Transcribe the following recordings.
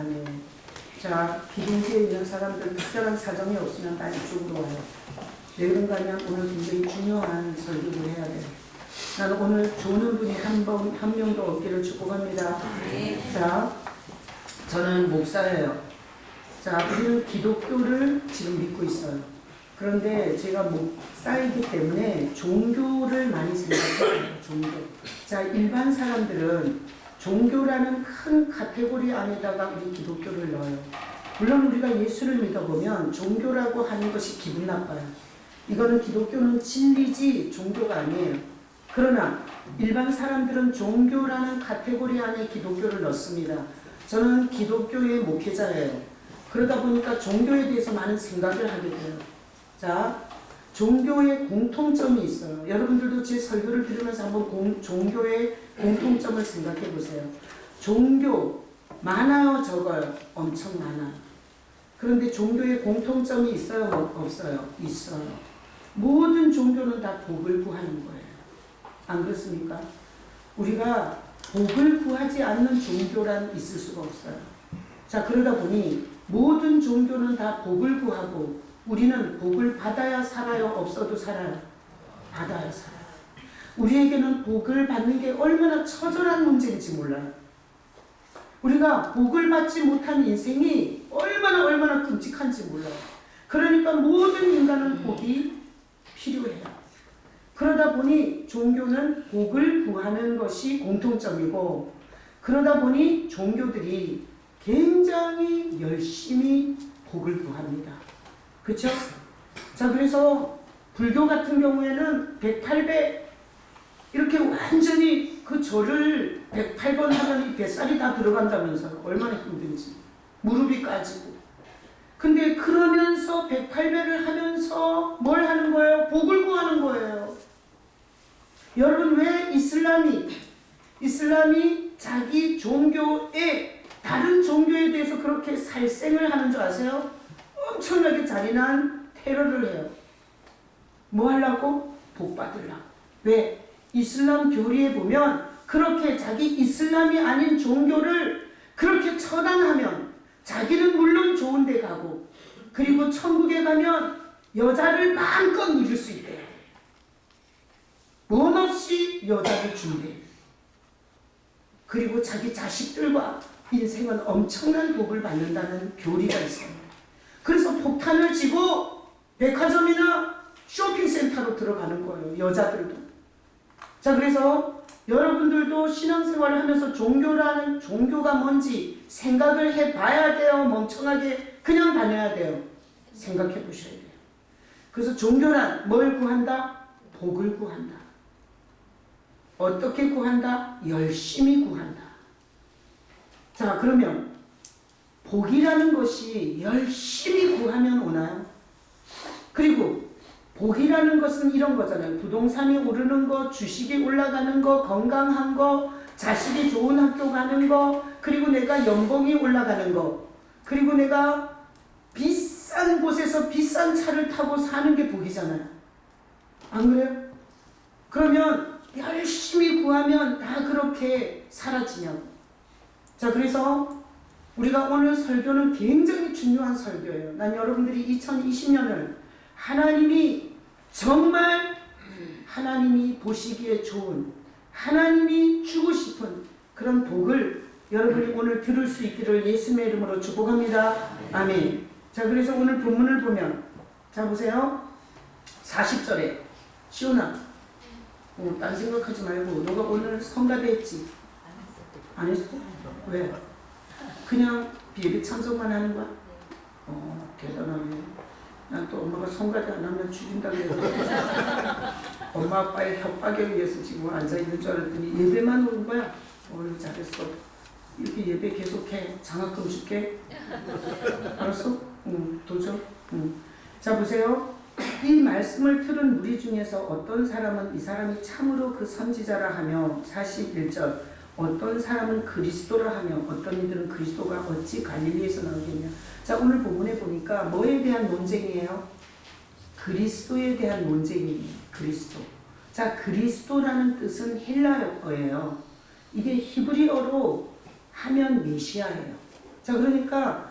아멘. 자, 비lin기에 있는 사람들 특별한 사정이 없으면 다 이쪽으로 와요. 왜 그런가 하면 오늘 굉장히 중요한 설교를 해야 돼요. 나는 오늘 조는 분이 한 명도 없기를 축복합니다. 자, 저는 목사예요. 자, 우리는 기독교를 지금 믿고 있어요. 그런데 제가 목사이기 때문에 종교를 많이 생각해요. 종교. 자, 일반 사람들은 종교라는 큰 카테고리 안에다가 우리 기독교를 넣어요. 물론 우리가 예수를 믿어보면 종교라고 하는 것이 기분 나빠요. 이거는 기독교는 진리지 종교가 아니에요. 그러나 일반 사람들은 종교라는 카테고리 안에 기독교를 넣습니다. 저는 기독교의 목회자예요. 그러다 보니까 종교에 대해서 많은 생각을 하게 돼요. 자, 종교의 공통점이 있어요. 여러분들도 제 설교를 들으면서 한번 종교의 공통점을 생각해 보세요. 종교 많아요, 적어요? 엄청 많아요. 그런데 종교의 공통점이 있어요, 없어요? 있어요. 모든 종교는 다 복을 구하는 거예요. 안 그렇습니까? 우리가 복을 구하지 않는 종교란 있을 수가 없어요. 자, 그러다 보니 모든 종교는 다 복을 구하고 우리는 복을 받아야 살아요? 없어도 살아요? 받아야 살아요. 우리에게는 복을 받는 게 얼마나 처절한 문제인지 몰라요. 우리가 복을 받지 못한 인생이 얼마나 끔찍한지 몰라요. 그러니까 모든 인간은 복이 필요해요. 그러다 보니 종교는 복을 구하는 것이 공통점이고, 그러다 보니 종교들이 굉장히 열심히 복을 구합니다. 그렇죠? 자, 그래서 불교 같은 경우에는 108배 이렇게 완전히 그 절을 108번 하면 이 뱃살이 다 들어간다면서요. 얼마나 힘든지. 무릎이 까지고. 근데 그러면서 108배를 하면서 뭘 하는 거예요? 복을 구하는 거예요. 여러분, 왜 이슬람이 자기 종교에 다른 종교에 대해서 그렇게 살생을 하는 줄 아세요? 엄청나게 잔인한 테러를 해요. 뭐 하려고? 복 받으려고. 왜? 이슬람 교리에 보면 그렇게 자기 이슬람이 아닌 종교를 그렇게 처단하면 자기는 물론 좋은 데 가고, 그리고 천국에 가면 여자를 마음껏 누릴 수 있대요. 원 없이 여자를 준대요. 그리고 자기 자식들과 인생은 엄청난 복을 받는다는 교리가 있어요. 그래서 폭탄을 지고 백화점이나 쇼핑센터로 들어가는 거예요. 여자들도. 자, 그래서 여러분들도 신앙생활을 하면서 종교가 뭔지 생각을 해봐야 돼요? 멍청하게 그냥 다녀야 돼요? 생각해 보셔야 돼요. 그래서 종교란 뭘 구한다? 복을 구한다. 어떻게 구한다? 열심히 구한다. 자, 그러면 복이라는 것이 열심히 구하면 오나요? 그리고 복이라는 것은 이런 거잖아요. 부동산이 오르는 거, 주식이 올라가는 거, 건강한 거, 자식이 좋은 학교 가는 거, 그리고 내가 연봉이 올라가는 거, 그리고 내가 비싼 곳에서 비싼 차를 타고 사는 게 복이잖아요. 안 그래요? 그러면 열심히 구하면 다 그렇게 사라지냐고. 자, 그래서 우리가 오늘 설교는 굉장히 중요한 설교예요. 난 여러분들이 2020년을 하나님이 정말 하나님이 보시기에 좋은, 하나님이 주고 싶은 그런 복을 여러분이 오늘 들을 수 있기를 예수님의 이름으로 축복합니다. 아멘. 자, 그래서 오늘 본문을 보면, 자, 보세요. 40절에 시온아, 딴 생각하지 말고 너가 오늘 성가대 했지? 안 했어? 왜? 그냥 예배 참석만 하는 거야? 대단하네. 난 또 엄마가 성가대 안 하면 죽인다고 해서 엄마 아빠의 협박에 의해서 지금 앉아있는 줄 알았더니 예배만 오는 거야. 잘했어. 이렇게 예배 계속해. 장학금 줄게. 알았어? 도전? 자, 보세요. 이 말씀을 들은 무리 중에서 어떤 사람은 이 사람이 참으로 그 선지자라 하며, 41절, 어떤 사람은 그리스도라 하며 어떤 이들은 그리스도가 어찌 갈릴리에서 나오겠냐. 자, 오늘 본문에 보니까 뭐에 대한 논쟁이에요? 그리스도에 대한 논쟁이에요. 그리스도. 자, 그리스도라는 뜻은 헬라어예요. 이게 히브리어로 하면 메시아예요. 자, 그러니까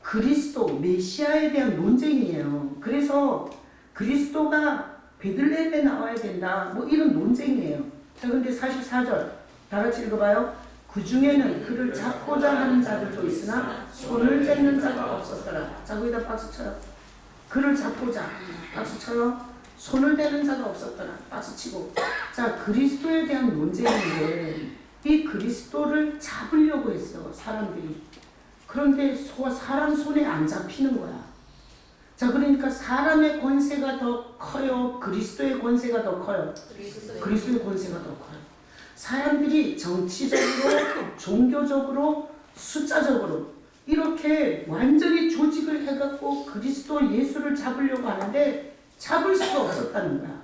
그리스도, 메시아에 대한 논쟁이에요. 그래서 그리스도가 베들레헴에 나와야 된다. 뭐 이런 논쟁이에요. 자, 근데 44절 다 같이 읽어봐요. 그 중에는 그를 잡고자 하는 자들도 있으나 손을 떼는 자가 없었더라. 자, 거기다 박수 쳐요. 그를 잡고자 박수 쳐요. 손을 대는 자가 없었더라. 박수 치고. 자, 그리스도에 대한 논쟁인데 이 그리스도를 잡으려고 했어, 사람들이. 그런데 사람 손에 안 잡히는 거야. 자, 그러니까 사람의 권세가 더 커요? 그리스도의 권세가 더 커요? 그리스도의 권세가 더 커요. 사람들이 정치적으로, 종교적으로, 숫자적으로 이렇게 완전히 조직을 해갖고 그리스도 예수를 잡으려고 하는데 잡을 수가 없었다는 거야.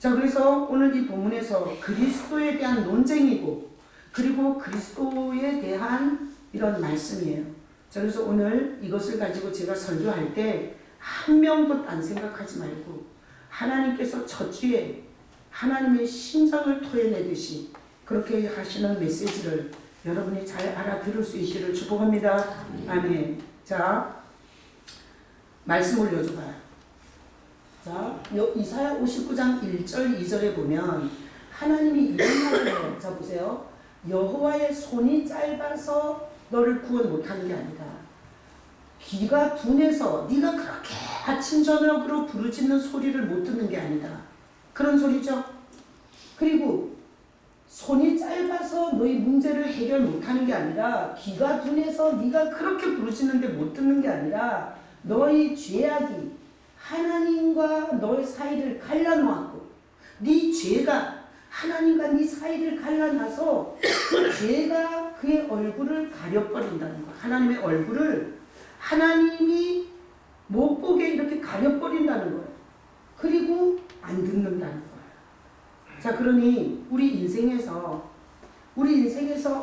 자, 그래서 오늘 이 본문에서 그리스도에 대한 논쟁이고 그리고 그리스도에 대한 이런 말씀이에요. 자, 그래서 오늘 이것을 가지고 제가 설교할 때 한 명도 딴 생각하지 말고 하나님께서 첫 주에 하나님의 심장을 토해내듯이 그렇게 하시는 메시지를 여러분이 잘 알아들을 수 있기를 축복합니다. 아멘. 자, 말씀 올려줘봐요. 자, 이사야 59장 1절 2절에 보면 하나님이 이런 말을 해요. 자, 보세요. 여호와의 손이 짧아서 너를 구원 못하는 게 아니다. 귀가 둔해서 네가 그렇게 아침 저녁으로 부르짖는 소리를 못 듣는 게 아니다. 그런 소리죠. 그리고 손이 짧아서 너희 문제를 해결 못하는 게 아니라 귀가 둔해서 네가 그렇게 부르짖는데 못 듣는 게 아니라 너희 죄악이 하나님과 너의 사이를 갈라놓았고 네 죄가 하나님과 네 사이를 갈라놔서 죄가 그의 얼굴을 가려버린다는 거야. 하나님의 얼굴을 하나님이 못 보게 이렇게 가려버린다는 거예요. 그리고 안 듣는다는 거예요. 자, 그러니 우리 인생에서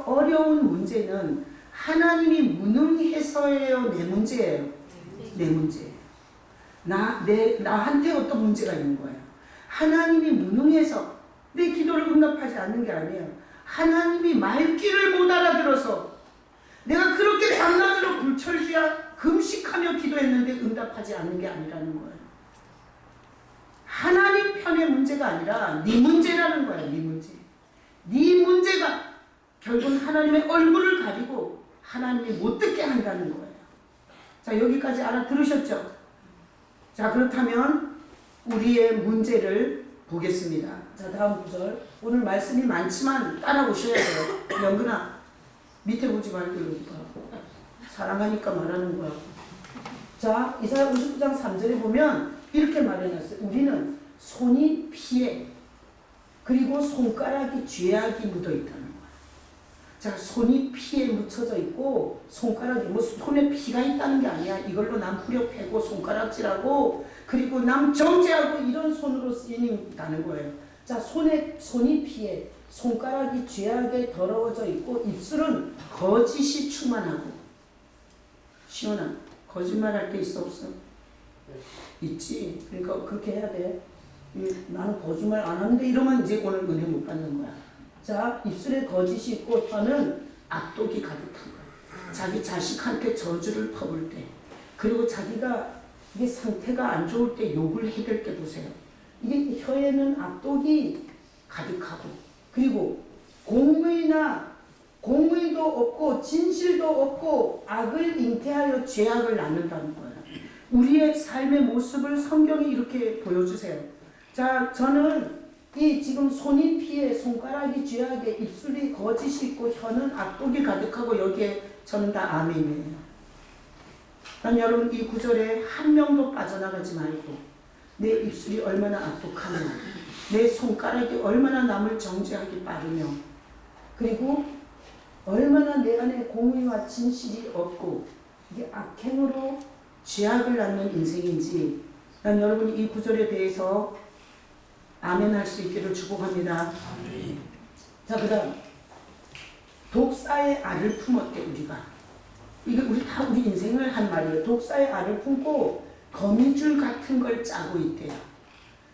어려운 문제는 하나님이 무능해서예요, 내 문제예요? 내 문제예요. 나한테 어떤 문제가 있는 거예요? 하나님이 무능해서 내 기도를 응답하지 않는 게 아니에요. 하나님이 말귀를 못 알아들어서 내가 그렇게 밤낮으로 불철주야 금식하며 기도했는데 응답하지 않는 게 아니라는 거예요. 하나님 편의 문제가 아니라 네 문제라는 거예요. 네 문제. 네 문제가 결국 하나님의 얼굴을 가리고 하나님이 못 듣게 한다는 거예요. 자, 여기까지 알아들으셨죠? 자, 그렇다면 우리의 문제를 보겠습니다. 자, 다음 구절. 오늘 말씀이 많지만 따라오셔야 돼요. 영근아, 밑에 보지 말고 여기 봐. 사랑하니까 말하는 거야. 자, 이사야 59장 3절에 보면 이렇게 말해놨어요. 우리는 손이 피에 그리고 손가락이 죄악이 묻어있다는 거야. 자, 손이 피에 묻혀져 있고 손가락이 뭐 손에 피가 있다는 게 아니야. 이걸로 남 후려 패고 손가락질하고 그리고 남 정죄하고 이런 손으로 쓰인다는 거예요. 자, 손이 피에 손가락이 죄악에 더러워져 있고 입술은 거짓이 충만하고. 시원아, 거짓말할 때 있어 없어? 있지. 그러니까 그렇게 해야 돼. 나는 거짓말 안 하는데 이러면 이제 오늘 은혜 못 받는 거야. 자, 입술에 거짓이 있고 혀는 악독이 가득한 거야. 자기 자식한테 저주를 퍼볼 때 그리고 자기가 이게 상태가 안 좋을 때 욕을 해댈 때 보세요. 이게 혀에는 악독이 가득하고 그리고 공의도 없고 진실도 없고 악을 잉태하여 죄악을 낳는다는 거예요. 우리의 삶의 모습을 성경이 이렇게 보여주세요. 자, 저는 이 지금 손이 피에 손가락이 죄악에 입술이 거짓이 있고 혀는 악독이 가득하고 여기에 저는 다 아멘이에요. 난 여러분 이 구절에 한 명도 빠져나가지 말고 내 입술이 얼마나 악독하며 내 손가락이 얼마나 남을 정죄하기 빠르며 그리고 얼마나 내 안에 공의와 진실이 없고 이게 악행으로 죄악을 낳는 인생인지 난 여러분이 이 구절에 대해서 아멘 할 수 있기를 축복합니다. 자, 그 다음 독사의 알을 품었대 우리가. 이게 우리 인생을 한 말이에요. 독사의 알을 품고 거미줄 같은 걸 짜고 있대요.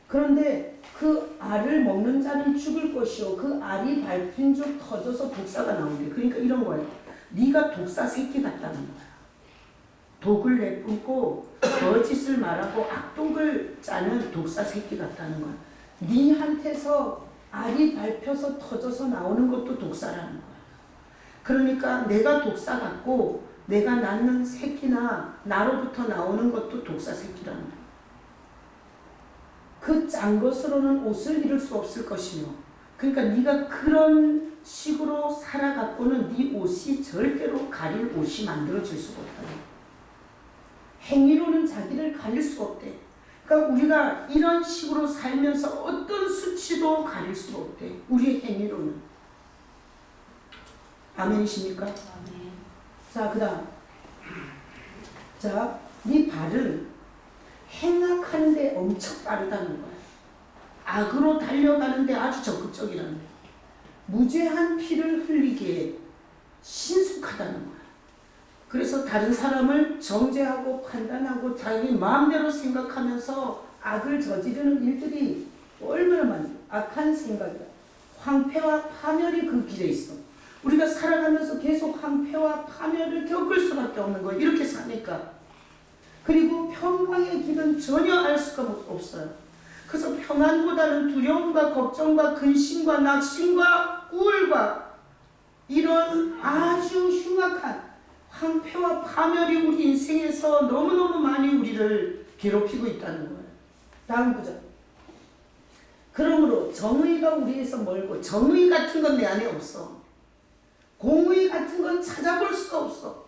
그런데 그 알을 먹는 자는 죽을 것이요 그 알이 밟힌 줄 터져서 독사가 나온대. 그러니까 이런 거예요. 네가 독사 새끼 같다는 거야. 독을 내뿜고 거짓을 말하고 악독을 짜는 독사 새끼 같다는 거야. 네한테서 알이 밟혀서 터져서 나오는 것도 독사라는 거야. 그러니까 내가 독사 같고 내가 낳는 새끼나 나로부터 나오는 것도 독사 새끼라는 거야. 그 짠 것으로는 옷을 입을 수 없을 것이며, 그러니까 네가 그런 식으로 살아갖고는 네 옷이 절대로 가릴 옷이 만들어질 수가 없다. 행위로는 자기를 가릴 수가 없대. 그러니까 우리가 이런 식으로 살면서 어떤 수치도 가릴 수가 없대. 우리의 행위로는. 아멘이십니까? 아멘. 자, 그 다음. 자, 네 발은 행악하는데 엄청 빠르다는 거야. 악으로 달려가는데 아주 적극적이라는 거야. 무죄한 피를 흘리기에 신속하다는 거야. 그래서 다른 사람을 정죄하고 판단하고 자기 마음대로 생각하면서 악을 저지르는 일들이 얼마나 많이 악한 생각이야. 황폐와 파멸이 그 길에 있어. 우리가 살아가면서 계속 황폐와 파멸을 겪을 수밖에 없는 거예요. 이렇게 사니까. 그리고 평강의 길은 전혀 알 수가 없어요. 그래서 평안보다는 두려움과 걱정과 근심과 낙심과 우울과 이런 아주 흉악한 황폐와 파멸이 우리 인생에서 너무너무 많이 우리를 괴롭히고 있다는 거예요. 다음 구절. 그러므로 정의가 우리에서 멀고, 정의 같은 건 내 안에 없어. 공의 같은 건 찾아볼 수가 없어.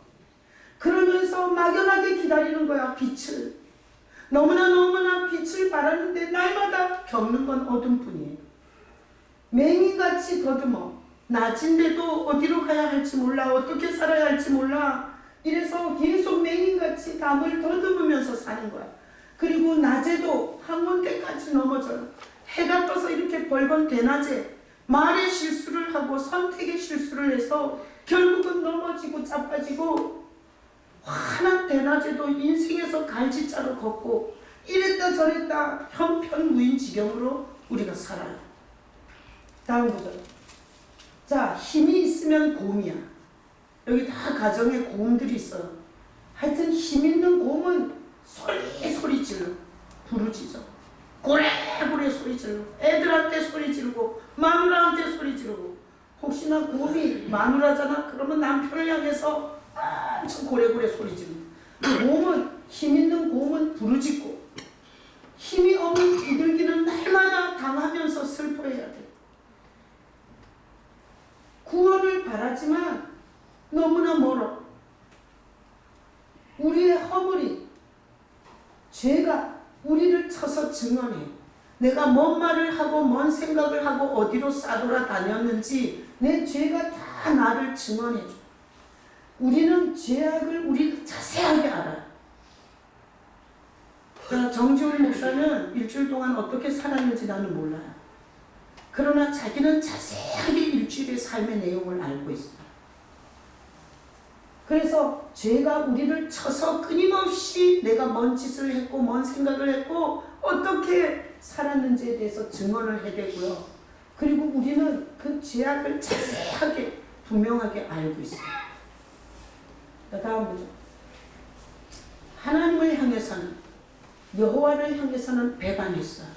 그러면서 막연하게 기다리는 거야, 빛을. 너무나 빛을 바라는데 날마다 겪는 건 어둠뿐이에요. 맹인같이 더듬어. 낮인데도 어디로 가야 할지 몰라. 어떻게 살아야 할지 몰라. 이래서 계속 맹인같이 담을 더듬으면서 사는 거야. 그리고 낮에도 항문대까지 넘어져요. 해가 떠서 이렇게 벌건 대낮에 말의 실수를 하고 선택의 실수를 해서 결국은 넘어지고 자빠지고, 환한 대낮에도 인생에서 갈지자로 걷고 이랬다 저랬다 형편무인 지경으로 우리가 살아요. 다음 구절. 자, 힘이 있으면 고음이야. 여기 다 가정에 고음들이 있어요. 하여튼 힘 있는 고음은 소리 질러 부르짖어. 고래고래 소리 질러. 애들한테 소리 지르고 마누라한테 소리 지르고. 혹시나 고음이 마누라잖아. 그러면 남편을 향해서 엄청 고래고래 소리 지르고. 고음은, 힘 있는 고음은 부르짖고, 힘이 없는 비둘기는 날마다 당하면서 슬퍼해야 돼. 구원을 바라지만 너무나 멀어. 우리의 허물이, 죄가 우리를 쳐서 증언해. 내가 뭔 말을 하고 뭔 생각을 하고 어디로 싸돌아 다녔는지 내 죄가 다 나를 증언해줘. 우리는 죄악을 우리가 자세하게 알아요. 정지훈 목사는 일주일 동안 어떻게 살았는지 나는 몰라요. 그러나 자기는 자세하게 일주일의 삶의 내용을 알고 있어요. 그래서 죄가 우리를 쳐서 끊임없이 내가 뭔 짓을 했고 뭔 생각을 했고 어떻게 살았는지에 대해서 증언을 해대고요. 그리고 우리는 그 죄악을 자세하게 분명하게 알고 있어요. 다음 보죠. 하나님을 향해서는, 여호와를 향해서는 배반했어요.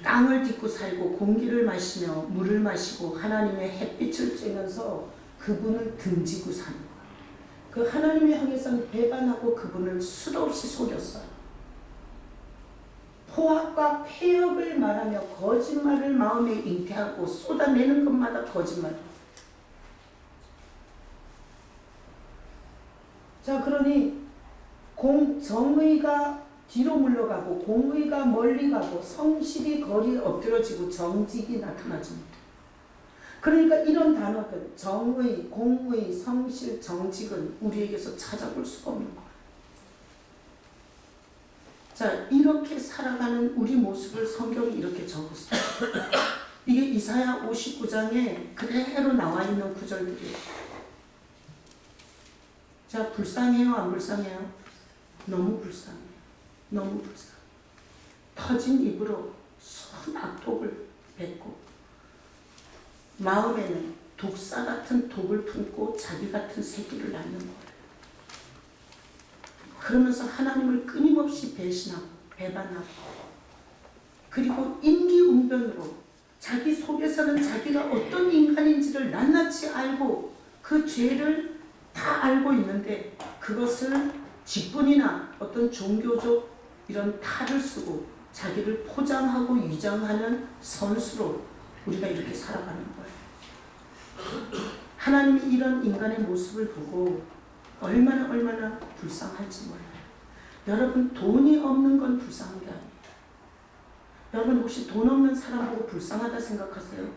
땅을 딛고 살고 공기를 마시며 물을 마시고 하나님의 햇빛을 쬐면서 그분을 등지고 사는 거예요. 그 하나님을 향해서는 배반하고 그분을 수도 없이 속였어요. 포악과 폐역을 말하며 거짓말을 마음에 잉태하고 쏟아내는 것마다 거짓말. 자, 그러니 정의가 뒤로 물러가고 공의가 멀리 가고 성실이 거리에 엎드러지고 정직이 나타나지 못해. 그러니까 이런 단어들, 정의, 공의, 성실, 정직은 우리에게서 찾아볼 수가 없는 거예요. 자, 이렇게 살아가는 우리 모습을 성경이 이렇게 적었어요. 이게 이사야 59장에 그대로 나와 있는 구절들이에요. 자, 불쌍해요? 안 불쌍해요? 너무 불쌍해요. 너무 불쌍해요. 터진 입으로 순 악독을 뱉고 마음에는 독사 같은 독을 품고 자기 같은 새끼를 낳는 거예요. 그러면서 하나님을 끊임없이 배신하고 배반하고, 그리고 임기응변으로 자기 속에서는 자기가 어떤 인간인지를 낱낱이 알고 그 죄를 다 알고 있는데, 그것을 직분이나 어떤 종교적 이런 탈을 쓰고 자기를 포장하고 위장하는 선수로 우리가 이렇게 살아가는 거예요. 하나님이 이런 인간의 모습을 보고 얼마나 불쌍할지 몰라요. 여러분, 돈이 없는 건 불쌍한 게 아니에요. 여러분, 혹시 돈 없는 사람 보고 불쌍하다 생각하세요?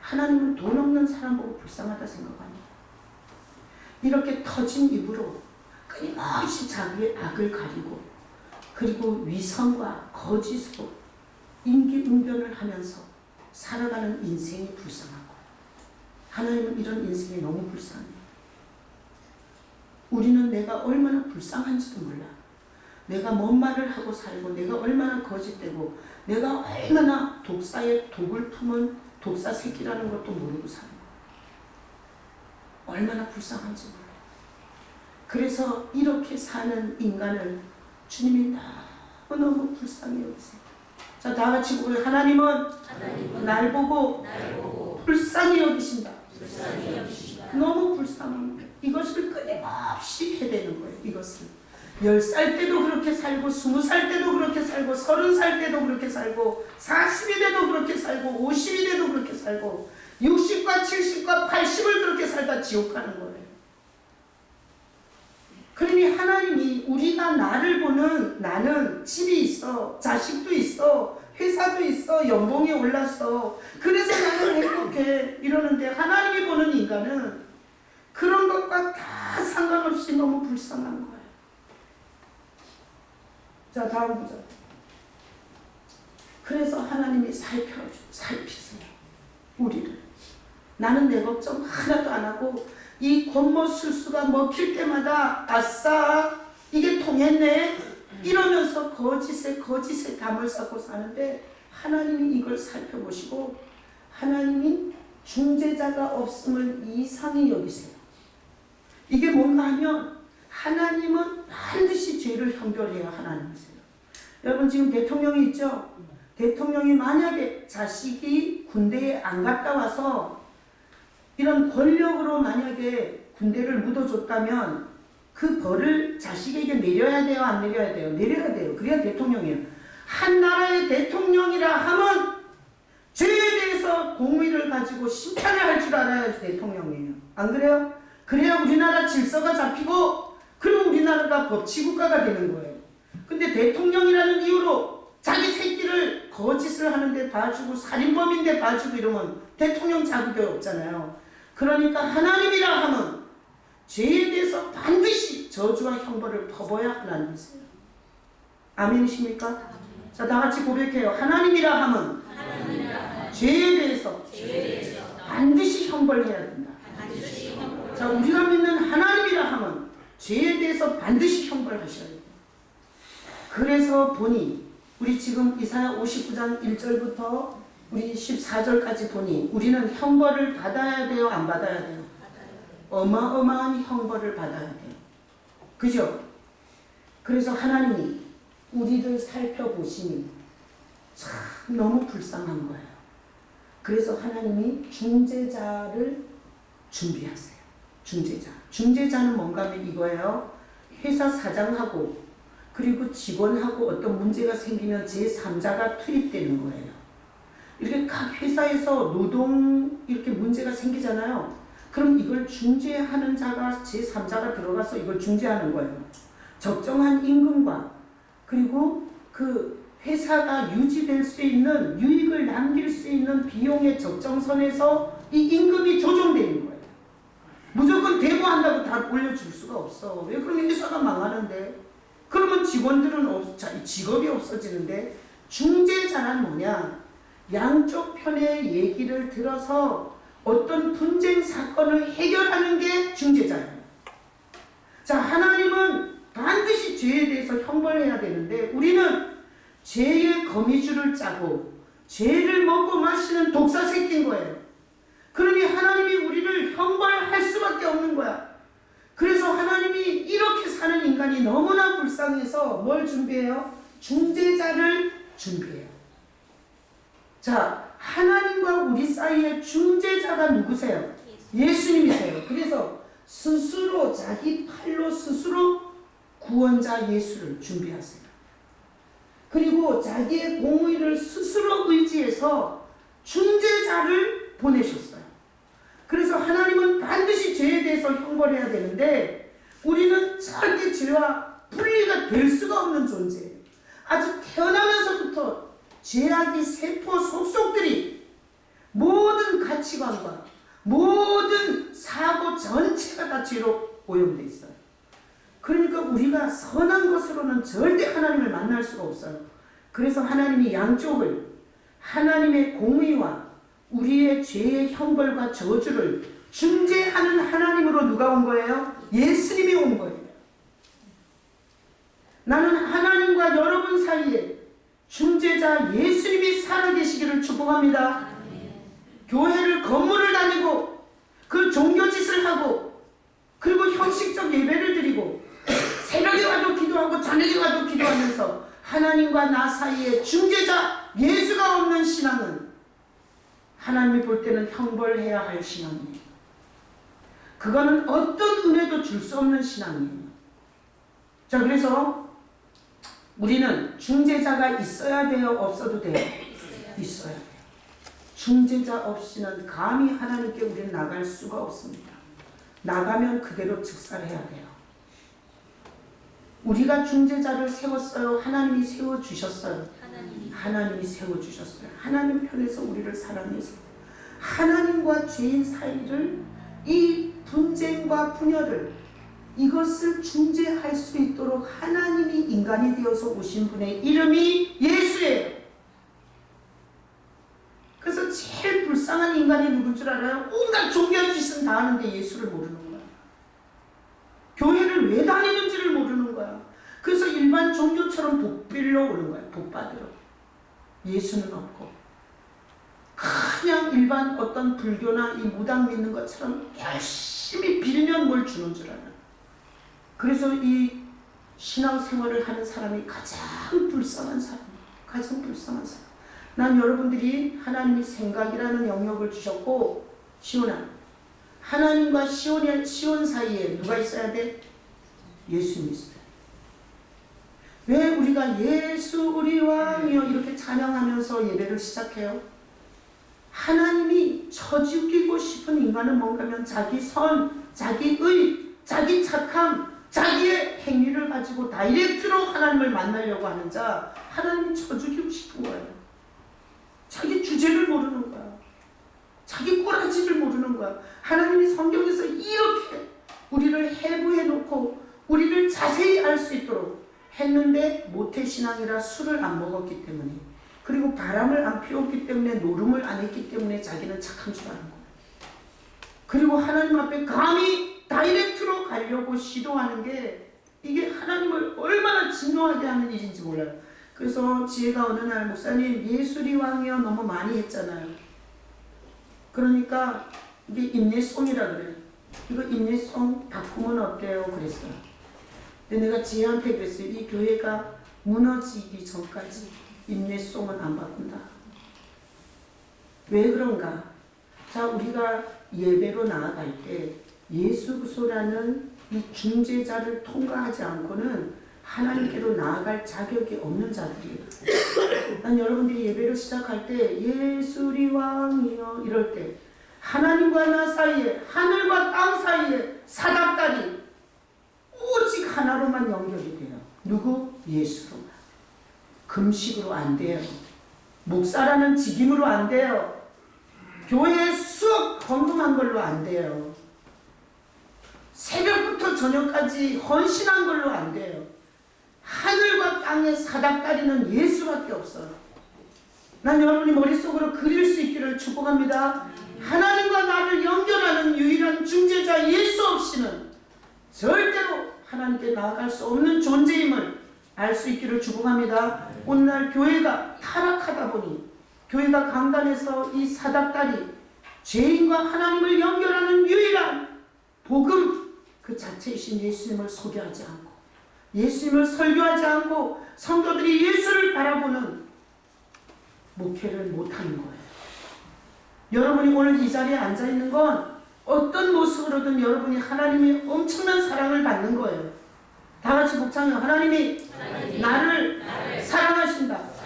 하나님은 돈 없는 사람 보고 불쌍하다 생각합니다. 이렇게 터진 입으로 끊임없이 자기의 악을 가리고, 그리고 위선과 거짓으로 임기응변을 하면서 살아가는 인생이 불쌍하고, 하나님은 이런 인생이 너무 불쌍해요. 우리는 내가 얼마나 불쌍한지도 몰라. 내가 뭔 말을 하고 살고, 내가 얼마나 거짓되고, 내가 얼마나 독사의 독을 품은 독사 새끼라는 것도 모르고 사는 거예요. 얼마나 불쌍한지 몰라요. 그래서 이렇게 사는 인간을 주님이 너무 불쌍히 여기세요. 자, 다 같이 보고요. 하나님은 날 보고 불쌍히 여기신다. 너무 불쌍한 거예요. 이것을 끊임없이 해대는 거예요. 이것을 10살 때도 그렇게 살고, 20살 때도 그렇게 살고, 30살 때도 그렇게 살고, 40이 돼도 그렇게 살고, 50이 돼도 그렇게 살고, 60과 70과 80을 그렇게 살다 지옥 가는 거예요. 그러니 하나님이 우리가 나를 보는, 나는 집이 있어, 자식도 있어, 회사도 있어, 연봉이 올랐어, 그래서 나는 행복해 이러는데, 하나님이 보는 인간은 그런 것과 다 상관없이 너무 불쌍한 거예요. 자, 다음 보자. 그래서 하나님이 살피세요. 우리를. 나는 내 걱정 하나도 안 하고, 이 권모술수가 먹힐 때마다 아싸 이게 통했네 이러면서 거짓에 담을 쌓고 사는데, 하나님이 이걸 살펴보시고 하나님이 중재자가 없음을 이상히 여기세요. 이게 뭔가 하면 하나님은 반드시 죄를 형별해야 하나님이세요. 여러분, 지금 대통령이 있죠? 대통령이 만약에 자식이 군대에 안 갔다 와서 이런 권력으로 만약에 군대를 묻어줬다면 그 벌을 자식에게 내려야 돼요? 안 내려야 돼요? 내려야 돼요. 그래야 대통령이에요. 한 나라의 대통령이라 하면 죄에 대해서 공의를 가지고 심판을 할 줄 알아야지 대통령이에요. 안 그래요? 그래야 우리나라 질서가 잡히고, 그리고 우리나라가 법치국가가 되는 거예요. 근데 대통령이라는 이유로 자기 새끼를 거짓을 하는데 봐주고, 살인범인데 봐주고 이러면 대통령 자격이 없잖아요. 그러니까 하나님이라 하면 죄에 대해서 반드시 저주와 형벌을 퍼부어야 하나님이세요. 아멘이십니까? 자, 다 같이 고백해요. 하나님이라 하면 죄에 대해서 반드시 형벌해야 된다. 자, 우리가 믿는 하나님이라 하면 죄에 대해서 반드시 형벌하셔야 돼요. 그래서 보니 우리 지금 이사야 59장 1절부터 우리 14절까지 보니 우리는 형벌을 받아야 돼요? 안 받아야 돼요? 어마어마한 형벌을 받아야 돼요. 그죠? 그래서 하나님이 우리를 살펴보시니 참 너무 불쌍한 거예요. 그래서 하나님이 중재자를 준비하세요. 중재자는 뭔가 하면 이거예요. 회사 사장하고 그리고 직원하고 어떤 문제가 생기면 제3자가 투입되는 거예요. 이렇게 각 회사에서 노동 이렇게 문제가 생기잖아요. 그럼 이걸 중재하는 자가 제3자가 들어가서 이걸 중재하는 거예요. 적정한 임금과 그리고 그 회사가 유지될 수 있는 유익을 남길 수 있는 비용의 적정선에서 이 임금이 조정되는 거예요. 무조건 대모한다고 다 올려줄 수가 없어. 왜? 그러면 회사가 망하는데. 그러면 직원들은 직업이 없어지는데. 중재자란 뭐냐? 양쪽 편의 얘기를 들어서 어떤 분쟁 사건을 해결하는 게 중재자예요. 자, 하나님은 반드시 죄에 대해서 형벌해야 되는데 우리는 죄의 거미줄을 짜고 죄를 먹고 마시는 독사 새끼인 거예요. 그러니 하나님이 우리를 형벌할 수밖에 없는 거야. 그래서 하나님이 이렇게 사는 인간이 너무나 불쌍해서 뭘 준비해요? 중재자를 준비해요. 자, 하나님과 우리 사이의 중재자가 누구세요? 예수님이세요. 그래서 스스로 자기 팔로 스스로 구원자 예수를 준비하세요. 그리고 자기의 공의를 스스로 의지해서 중재자를 보내셨어요. 그래서 하나님은 반드시 죄에 대해서 형벌해야 되는데 우리는 절대 죄와 분리가 될 수가 없는 존재예요. 아주 태어나면서부터 죄악이 세포 속속들이 모든 가치관과 모든 사고 전체가 다 죄로 오염되어 있어요. 그러니까 우리가 선한 것으로는 절대 하나님을 만날 수가 없어요. 그래서 하나님이 양쪽을 하나님의 공의와 우리의 죄의 형벌과 저주를 중재하는 하나님으로 누가 온 거예요? 예수님이 온 거예요. 나는 하나님과 여러분 사이에 중재자 예수님이 살아계시기를 축복합니다. 교회를 건물을 다니고 그 종교짓을 하고 그리고 형식적 예배를 드리고 새벽에 와도 기도하고 저녁에 와도 기도하면서 하나님과 나 사이에 중재자 예수가 없는 신앙은 하나님이 볼 때는 형벌해야 할 신앙이에요. 그거는 어떤 은혜도 줄 수 없는 신앙이에요. 자, 그래서 우리는 중재자가 있어야 돼요? 없어도 돼요? 있어야 돼요. 중재자 없이는 감히 하나님께 우리는 나갈 수가 없습니다. 나가면 그대로 즉살해야 돼요. 우리가 중재자를 세웠어요? 하나님이 세워주셨어요? 하나님이 세워주셨어요. 하나님 편에서 우리를 사랑해서 하나님과 죄인 사이를 이 분쟁과 분열을 이것을 중재할 수 있도록 하나님이 인간이 되어서 오신 분의 이름이 예수예요. 그래서 제일 불쌍한 인간이 누군 줄 알아요? 온갖 종교한 짓은 다 하는데 예수를 모르는 거야. 교회를 왜 다니는지를 모르는 거야. 그래서 일반 종교처럼 복 빌러 오는 거야. 복 받으러. 예수는 없고 그냥 일반 어떤 불교나 이 무당 믿는 것처럼 열심히 빌면 뭘 주는 줄 알아. 그래서 이 신앙생활을 하는 사람이 가장 불쌍한 사람이에요. 가장 불쌍한 사람. 난 여러분들이 하나님이 생각이라는 영역을 주셨고 시온아, 하나님과 시온 사이에 누가 있어야 돼? 예수님이 있어요. 왜 우리가 예수 우리 왕이여 이렇게 찬양하면서 예배를 시작해요? 하나님이 처죽이고 싶은 인간은 뭔가면 자기 선, 자기 의, 자기 착함, 자기의 행위를 가지고 다이렉트로 하나님을 만나려고 하는 자, 하나님이 처죽이고 싶은 거예요. 자기 주제를 모르는 거야. 자기 꼬라지를 모르는 거야. 하나님이 성경에서 이렇게 우리를 해부해 놓고 우리를 자세히 알 수 있도록 했는데 모태신앙이라 술을 안 먹었기 때문에 그리고 바람을 안 피웠기 때문에 노름을 안 했기 때문에 자기는 착한 줄 아는 거예요. 그리고 하나님 앞에 감히 다이렉트로 가려고 시도하는 게 이게 하나님을 얼마나 진노하게 하는 일인지 몰라요. 그래서 지혜가 어느 날 목사님 예수리 왕이여 너무 많이 했잖아요. 그러니까 이게 인내송이라 그래요. 이거 인내송 바꾸면 어때요? 그랬어요. 근데 내가 지혜한테 그랬어요. 이 교회가 무너지기 전까지 인내송은 안 바꾼다. 왜 그런가? 자, 우리가 예배로 나아갈 때 예수구소라는 이 중재자를 통과하지 않고는 하나님께로 나아갈 자격이 없는 자들이에요. 난 여러분들이 예배를 시작할 때 예수 우리 왕이여 이럴 때 하나님과 나 사이에 하늘과 땅 사이에 사닥다리 오직 하나로만 연결이 돼요. 누구? 예수로만. 금식으로 안 돼요. 목사라는 직임으로 안 돼요. 교회에 수업 헌금한 걸로 안 돼요. 새벽부터 저녁까지 헌신한 걸로 안 돼요. 하늘과 땅의 사닥다리는 예수밖에 없어요. 난 여러분이 머릿속으로 그릴 수 있기를 축복합니다. 하나님과 나를 연결하는 유일한 중재자 예수 없이는 절대로 하나님께 나아갈 수 없는 존재임을 알 수 있기를 축복합니다. 오늘날 교회가 타락하다 보니 교회가 강단에서 이 사닥다리 죄인과 하나님을 연결하는 유일한 복음 그 자체이신 예수님을 소개하지 않고 예수님을 설교하지 않고 성도들이 예수를 바라보는 목회를 못하는 거예요. 여러분이 오늘 이 자리에 앉아있는 건 어떤 모습으로든 여러분이 하나님의 엄청난 사랑을 받는 거예요. 다 같이 복창해요. 하나님이 나를 사랑하신다.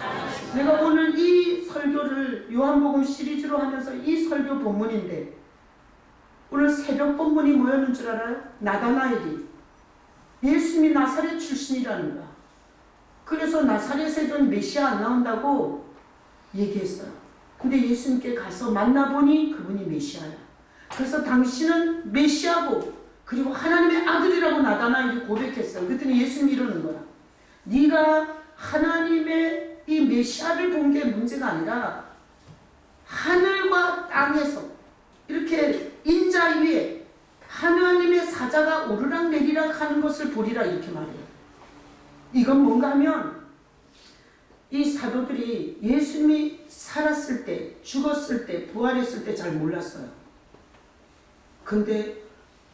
내가 오늘 이 설교를 요한복음 시리즈로 하면서 이 설교 본문인데 오늘 새벽 본문이 뭐였는 줄 알아요? 나다나엘이 예수님이 나사렛 출신이라는 거야. 그래서 나사렛에는 메시아 안 나온다고 얘기했어요. 근데 예수님께 가서 만나보니 그분이 메시아야. 그래서 당신은 메시아고 그리고 하나님의 아들이라고 나다나엘이 고백했어요. 그랬더니 예수님이 이러는 거야. 네가 하나님의 이 메시아를 본 게 문제가 아니라 하늘과 땅에서 이렇게 인자 위에 하나님의 사자가 오르락내리락 하는 것을 보리라 이렇게 말해요. 이건 뭔가 하면 이 사도들이 예수님이 살았을 때, 죽었을 때, 부활했을 때 잘 몰랐어요. 근데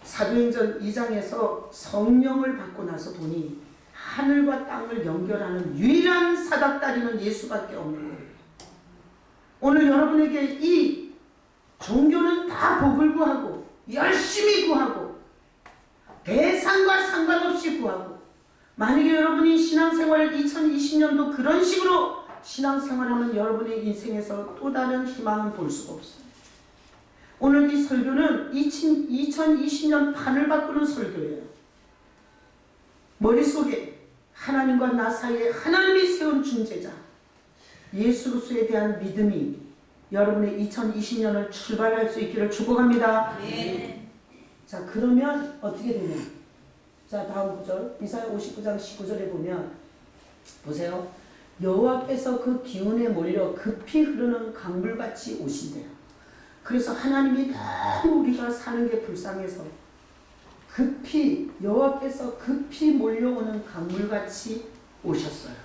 사도행전 2장에서 성령을 받고 나서 보니 하늘과 땅을 연결하는 유일한 사닥다리는 예수밖에 없는 거예요. 오늘 여러분에게 이 종교는 다 복을 구하고 열심히 구하고 대상과 상관없이 구하고 만약에 여러분이 신앙생활 2020년도 그런 식으로 신앙생활하면 여러분의 인생에서 또 다른 희망은 볼 수가 없어요. 오늘 이 설교는 2020년 판을 바꾸는 설교예요. 머릿속에 하나님과 나 사이에 하나님이 세운 중재자 예수 그리스도에 대한 믿음이 여러분의 2020년을 출발할 수 있기를 축복합니다. 네. 자, 그러면 어떻게 되냐? 자, 다음 구절 이사야 59장 19절에 보면 보세요. 여호와께서 그 기운에 몰려 급히 흐르는 강물같이 오신대요. 그래서 하나님이 너무 우리가 사는 게 불쌍해서 급히 여호와께서 급히 몰려오는 강물같이 오셨어요.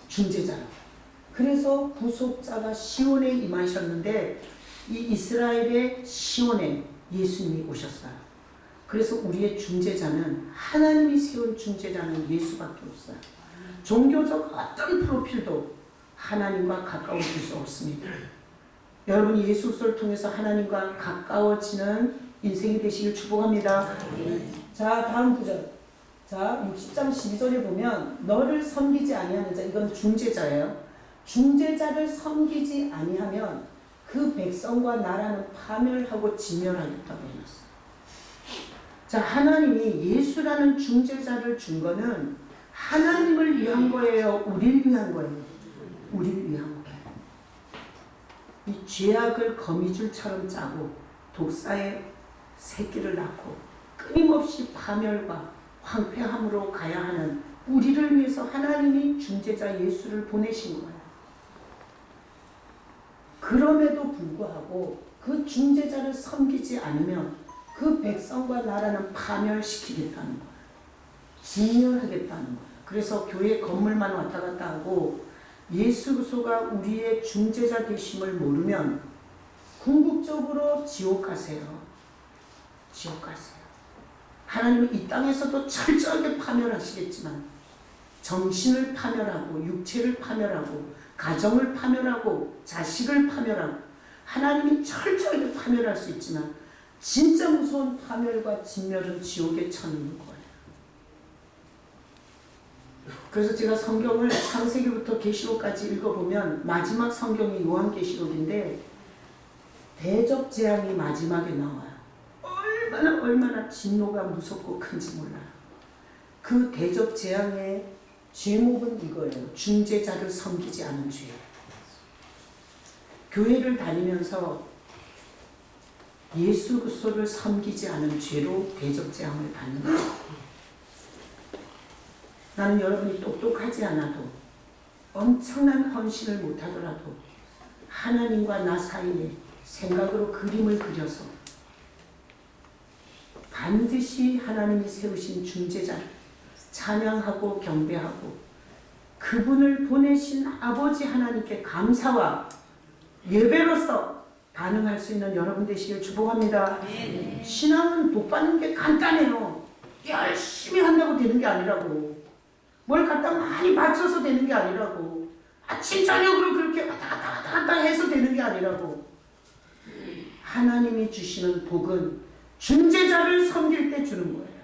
중재자로. 그래서 구속자가 시온에 임하셨는데 이 이스라엘의 시온에 예수님이 오셨어요. 그래서 우리의 중재자는 하나님이 세운 중재자는 예수밖에 없어요. 종교적 어떤 프로필도 하나님과 가까워질 수 없습니다. 여러분이 예수 그리스도를 통해서 하나님과 가까워지는 인생이 되시길 축복합니다. 자, 다음 구절. 자, 60장 12절에 보면 너를 섬기지 아니하는 자, 이건 중재자예요. 중재자를 섬기지 아니하면 그 백성과 나라는 파멸하고 진멸하겠다고 해놨어요. 자, 하나님이 예수라는 중재자를 준 거는 하나님을 위한 거예요? 우리를 위한 거예요? 우리를 위한 거예요. 이 죄악을 거미줄처럼 짜고 독사의 새끼를 낳고 끊임없이 파멸과 황폐함으로 가야 하는 우리를 위해서 하나님이 중재자 예수를 보내신 거예요. 그럼에도 불구하고 그 중재자를 섬기지 않으면 그 백성과 나라는 파멸시키겠다는 거예요. 진멸하겠다는 거예요. 그래서 교회 건물만 왔다 갔다 하고 예수 그리스도가 우리의 중재자 되심을 모르면 궁극적으로 지옥 가세요. 지옥 가세요. 하나님은 이 땅에서도 철저하게 파멸하시겠지만 정신을 파멸하고 육체를 파멸하고 가정을 파멸하고 자식을 파멸하고 하나님이 철저하게 파멸할 수 있지만 진짜 무서운 파멸과 진멸은 지옥에 처하는 거예요. 그래서 제가 성경을 창세기부터 계시록까지 읽어보면 마지막 성경이 요한계시록인데 대접 재앙이 마지막에 나와요. 얼마나 진노가 무섭고 큰지 몰라요. 그 대접 재앙의 제목은 이거예요. 중재자를 섬기지 않은 죄. 교회를 다니면서 예수 그리스도를 섬기지 않은 죄로 대접 재앙을 받는 거예요. 나는 여러분이 똑똑하지 않아도 엄청난 헌신을 못하더라도 하나님과 나 사이에 생각으로 그림을 그려서 반드시 하나님이 세우신 중재자 찬양하고 경배하고 그분을 보내신 아버지 하나님께 감사와 예배로서 반응할 수 있는 여러분 되시길 축복합니다. 신앙은 복 받는 게 간단해요. 열심히 한다고 되는 게 아니라고. 뭘 갖다 많이 바쳐서 되는 게 아니라고. 아침 저녁으로 그렇게 왔다 갔다 해서 되는 게 아니라고. 하나님이 주시는 복은 중재자를 섬길 때 주는 거예요.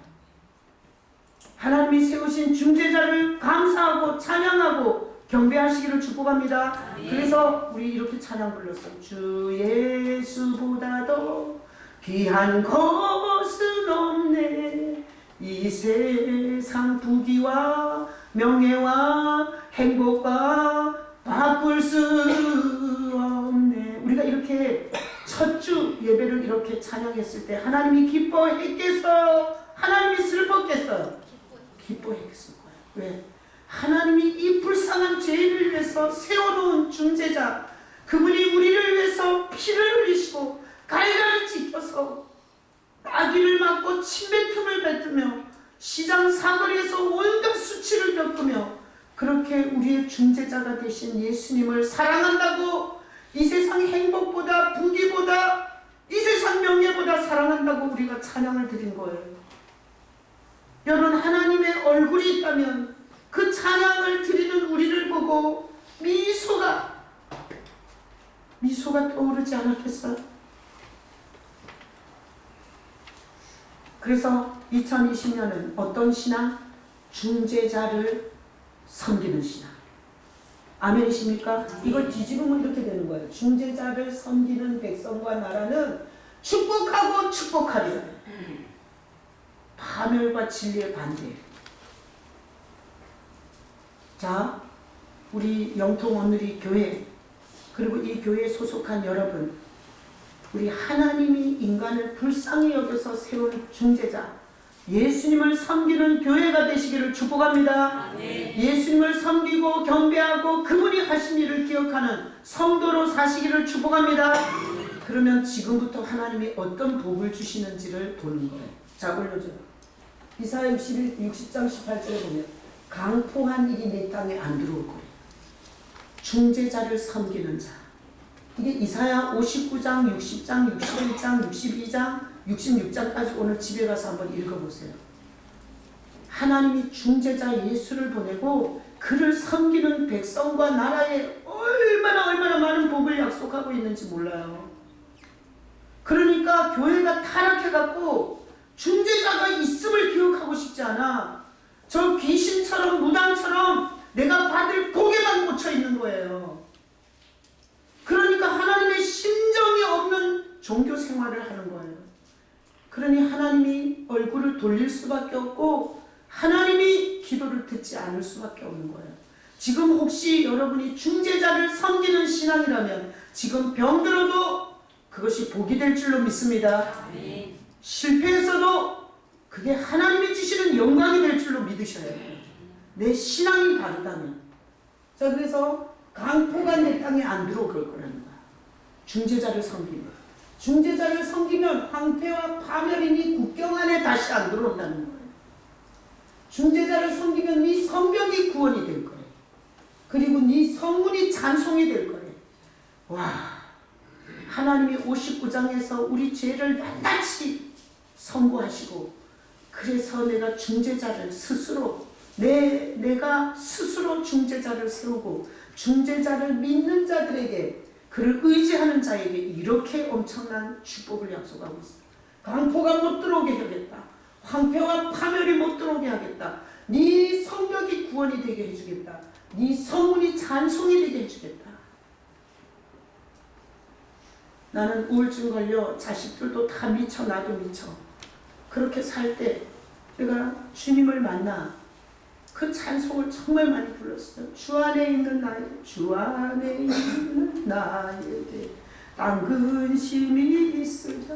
하나님이 세우신 중재자를 감사하고 찬양하고 경배하시기를 축복합니다. 그래서 우리 이렇게 찬양 불렀어요. 주 예수보다도 귀한 것은 없네. 이 세상 부귀와 명예와 행복과 바꿀 수 없네. 우리가 이렇게 첫 주 예배를 이렇게 찬양했을 때 하나님이 기뻐했겠어요? 하나님이 슬펐겠어요? 기뻐했을 거예요. 왜? 하나님이 이 불쌍한 죄인을 위해서 세워놓은 중재자, 그분이 우리를 위해서 피를 흘리시고 갈갈이 찢겨서 나귀를 맞고 침뱉음을 뱉으며 시장 사거리에서 온갖 수치를 겪으며 그렇게 우리의 중재자가 되신 예수님을 사랑한다고, 이 세상 행복보다 부귀보다 이 세상 명예보다 사랑한다고 우리가 찬양을 드린 거예요. 여러분, 하나님의 얼굴이 있다면 그 찬양을 드리는 우리를 보고 미소가 떠오르지 않았겠어요? 그래서 2020년은 어떤 신앙? 중재자를 섬기는 신앙. 아멘이십니까? 이걸 뒤집으면 이렇게 되는 거예요. 중재자를 섬기는 백성과 나라는 축복하고 축복하리라. 파멸과 진리의 반대. 자, 우리 영통 오늘이 교회, 그리고 이 교회에 소속한 여러분, 우리 하나님이 인간을 불쌍히 여겨서 세운 중재자, 예수님을 섬기는 교회가 되시기를 축복합니다. 예수님을 섬기고 경배하고 그분이 하신 일을 기억하는 성도로 사시기를 축복합니다. 그러면 지금부터 하나님이 어떤 복을 주시는지를 보는 거예요. 자, 올려줘요. 이사야 60장 18절에 보면 강포한 일이 내 땅에 안 들어올 거예요. 중재자를 섬기는 자. 이게 이사야 59장, 60장, 61장, 62장, 66장까지 오늘 집에 가서 한번 읽어보세요. 하나님이 중재자 예수를 보내고 그를 섬기는 백성과 나라에 얼마나 많은 복을 약속하고 있는지 몰라요. 그러니까 교회가 타락해갖고 중재자가 있음을 기억하고 싶지 않아. 저 귀신처럼 무당처럼 내가 받을 복에만 꽂혀 있는 거예요. 그러니까 하나님의 심정이 없는 종교 생활을 하는 거예요. 그러니 하나님이 얼굴을 돌릴 수밖에 없고 하나님이 기도를 듣지 않을 수밖에 없는 거예요. 지금 혹시 여러분이 중재자를 섬기는 신앙이라면 지금 병들어도 그것이 복이 될 줄로 믿습니다. 실패했어도 그게 하나님이 주시는 영광이 될 줄로 믿으셔야 해요. 내 신앙이 바르다면. 자, 그래서 강포가 내 땅에 안 들어올 거라는 거야. 중재자를 섬기면. 중재자를 섬기면 황폐와 파멸이니 국경 안에 다시 안 들어온다는 거예요. 중재자를 섬기면 네 성벽이 구원이 될 거예요. 그리고 네 성문이 찬송이 될 거예요. 와, 하나님이 59장에서 우리 죄를 낱낱이 선고하시고, 그래서 내가 중재자를 스스로 내가 스스로 중재자를 세우고 중재자를 믿는 자들에게, 그를 의지하는 자에게 이렇게 엄청난 축복을 약속하고 있어요. 강포가 못 들어오게 하겠다. 황폐와 파멸이 못 들어오게 하겠다. 네 성벽이 구원이 되게 해주겠다. 네 성문이 찬송이 되게 해주겠다. 나는 우울증 걸려 자식들도 다 미쳐, 나도 미쳐. 그렇게 살 때 내가 주님을 만나 그 찬송을 정말 많이 불렀어요. 주 안에 있는 나에게, 주 안에 있는 나에게 딴 근심이 있으랴.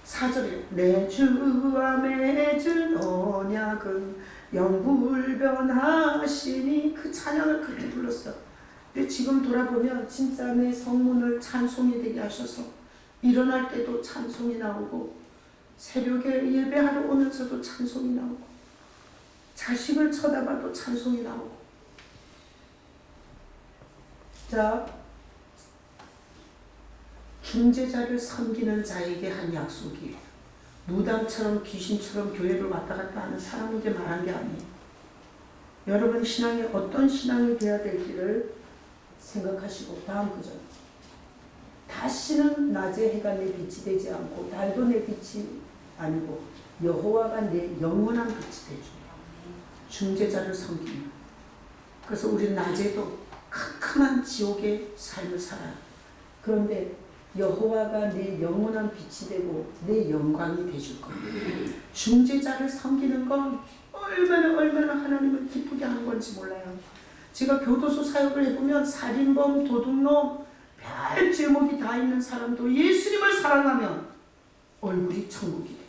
4절에 내 주 안에 맺은 언약은 영불변하시니, 그 찬양을 그렇게 불렀어요. 근데 지금 돌아보면 진짜 내 성문을 찬송이 되게 하셔서 일어날 때도 찬송이 나오고 새벽에 예배하러 오면서도 찬송이 나오고 자식을 쳐다봐도 찬송이 나오고. 자, 중재자를 섬기는 자에게 한 약속이에요. 무당처럼 귀신처럼 교회를 왔다 갔다 하는 사람에게 말한 게 아니에요. 여러분 신앙이 어떤 신앙이 되어야 될지를 생각하시고 다음 구절. 다시는 낮에 해가 내 빛이 되지 않고 달도 내 빛이 아니고 여호와가 내 영원한 빛이 되죠. 중재자를 섬기는. 그래서 우리는 낮에도 캄캄한 지옥의 삶을 살아요. 그런데 여호와가 내 영원한 빛이 되고 내 영광이 되줄 겁니다. 중재자를 섬기는 건 얼마나 하나님을 기쁘게 하는 건지 몰라요. 제가 교도소 사역을 해보면 살인범, 도둑놈, 별 제목이 다 있는 사람도 예수님을 사랑하면 얼굴이 천국이 돼요.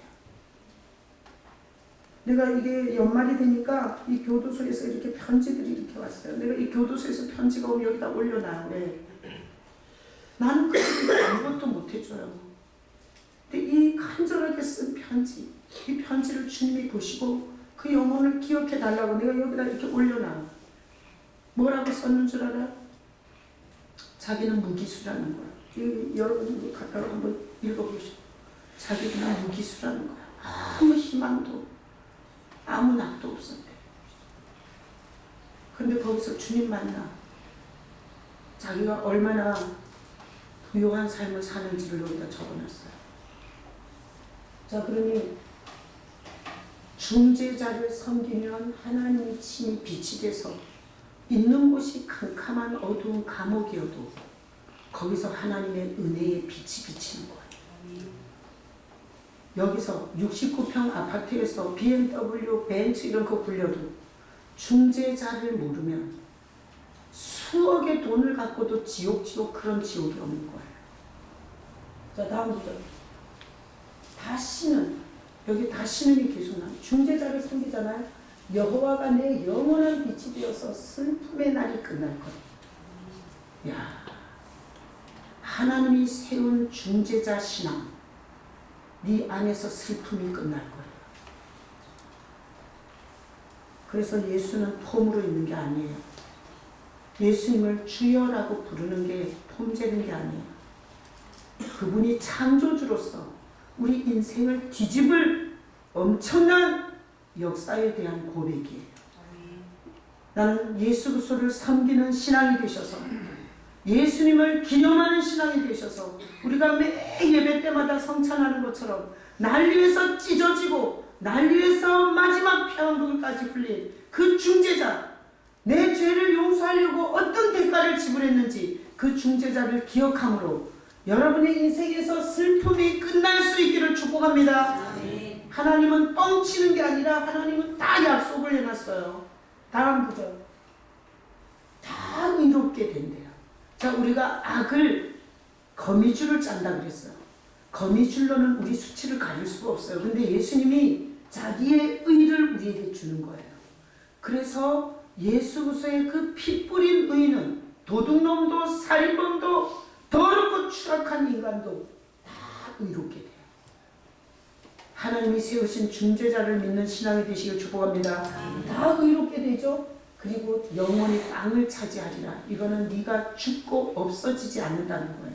내가 이게 연말이 되니까 이 교도소에서 이렇게 편지들이 이렇게 왔어요. 내가 이 교도소에서 편지가 오면 여기다 올려놔요. 왜? 나는 그렇게 아무것도 못해줘요. 근데 이 간절하게 쓴 편지, 이 편지를 주님이 보시고 그 영혼을 기억해 달라고 내가 여기다 이렇게 올려놔요. 뭐라고 썼는 줄 알아요? 자기는 무기수라는 거야. 여러분 갖다가 한번 읽어보시죠. 자기는 무기수라는 거야. 아무 희망도 아무 낙도 없었대. 근데 거기서 주님 만나 자기가 얼마나 부요한 삶을 사는지를 여기다 적어놨어요. 자, 그러니 중재자를 섬기면 하나님이 친히 빛이 돼서 있는 곳이 캄캄한 어두운 감옥이어도 거기서 하나님의 은혜의 빛이 비치는 거예요. 여기서 69평 아파트에서 BMW, 벤츠 이런 거 굴려도 중재자를 모르면 수억의 돈을 갖고도 지옥 그런 지옥이 없는 거예요. 자, 다음 구절. 다시는, 여기 다시는이 계속 나와요. 중재자를 섬기잖아요. 여호와가 내 영원한 빛이 되어서 슬픔의 날이 끝날 거예요. 야, 하나님이 세운 중재자 신앙, 네 안에서 슬픔이 끝날 거예요. 그래서 예수는 폼으로 있는 게 아니에요. 예수님을 주여라고 부르는 게 폼재는 게 아니에요. 그분이 창조주로서 우리 인생을 뒤집을 엄청난 역사에 대한 고백이에요. 나는 예수 그리스도를 섬기는 신앙이 되셔서 예수님을 기념하는 신앙이 되셔서 우리가 매 예배 때마다 성찬하는 것처럼 날 위해서 찢어지고 날 위해서 마지막 피한부금까지 흘린 그 중재자, 내 죄를 용서하려고 어떤 대가를 지불했는지 그 중재자를 기억함으로 여러분의 인생에서 슬픔이 끝날 수 있기를 축복합니다. 하나님은 뻥치는 게 아니라 하나님은 다 약속을 해놨어요. 다음 구절. 다 의롭게 된대요. 자, 우리가 악을 거미줄을 짠다 그랬어요. 거미줄로는 우리 수치를 가릴 수가 없어요. 근데 예수님이 자기의 의를 우리에게 주는 거예요. 그래서 예수 그리스도의 그 피 뿌린 의는 도둑놈도 살인범도 더럽고 추악한 인간도 다 의롭게 돼요. 하나님이 세우신 중재자를 믿는 신앙이 되시길 축복합니다. 다 의롭게 되죠. 그리고 영원히 땅을 차지하리라. 이거는 네가 죽고 없어지지 않는다는 거예요.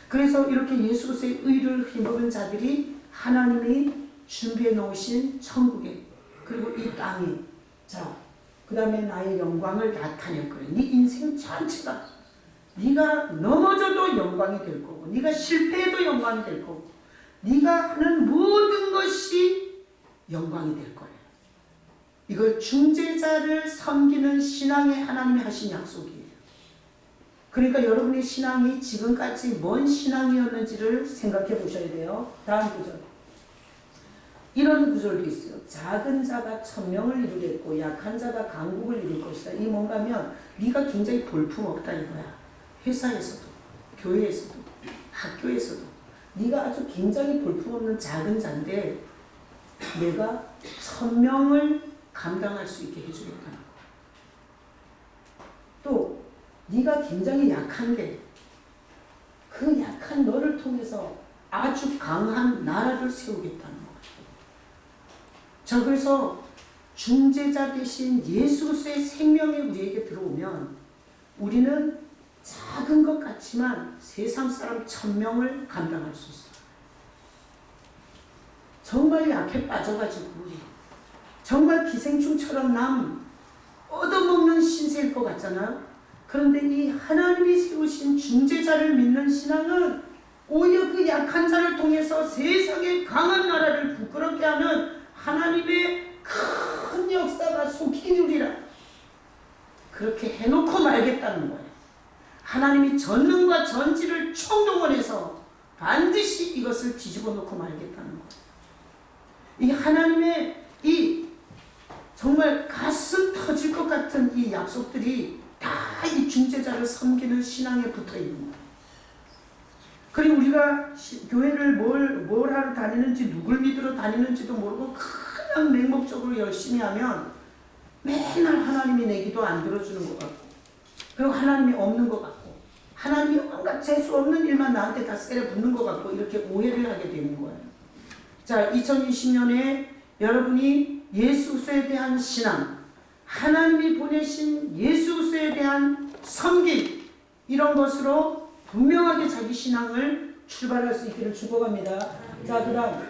그래서 이렇게 예수 그리스도의 의를 힘입은 자들이 하나님이 준비해 놓으신 천국에 그리고 이 땅이 자, 그 다음에 나의 영광을 나타낼 거예요. 네 인생 전체가 네가 넘어져도 영광이 될 거고 네가 실패해도 영광이 될 거고 네가 하는 모든 것이 영광이 될 거예요. 이걸 중재자를 섬기는 신앙에 하나님이 하신 약속이에요. 그러니까 여러분의 신앙이 지금까지 뭔 신앙이었는지를 생각해 보셔야 돼요. 다음 구절. 이런 구절도 있어요. 작은 자가 천명을 이루겠고 약한 자가 강국을 이룰 것이다. 이 뭔가 하면 네가 굉장히 볼품없다 이거야. 회사에서도 교회에서도 학교에서도 네가 아주 굉장히 볼품없는 작은 자인데 내가 천명을 감당할 수 있게 해주겠다는 거. 또 네가 굉장히 약한데 그 약한 너를 통해서 아주 강한 나라를 세우겠다는 거. 자, 그래서 중재자 대신 예수 그리스도의 생명이 우리에게 들어오면 우리는 작은 작은 것 같지만 세상 사람 1000명을 감당할 수 있어요. 정말 약해 빠져가지고 정말 기생충처럼 남 얻어먹는 신세일 것 같잖아요. 그런데 이 하나님이 세우신 중재자를 믿는 신앙은 오히려 그 약한 자를 통해서 세상의 강한 나라를 부끄럽게 하는 하나님의 큰 역사가 속히 이루리라. 그렇게 해놓고 말겠다는 거예요. 하나님이 전능과 전지를 총동원해서 반드시 이것을 뒤집어 놓고 말겠다는 거예요. 이 하나님의 이 정말 가슴 터질 것 같은 이 약속들이 다 이 중재자를 섬기는 신앙에 붙어 있는 거예요. 그리고 우리가 교회를 뭘 하러 다니는지 누굴 믿으러 다니는지도 모르고 그냥 맹목적으로 열심히 하면 맨날 하나님이 내 기도 안 들어주는 것 같고, 그리고 하나님이 없는 것 같고, 하나님이 뭔가 재수 없는 일만 나한테 다 세려 붙는 것 같고, 이렇게 오해를 하게 되는 거예요. 자, 2020년에 여러분이 예수 그리스도에 대한 신앙, 하나님이 보내신 예수 그리스도에 대한 섬김, 이런 것으로 분명하게 자기 신앙을 출발할 수 있기를 축복합니다. 자, 그 다음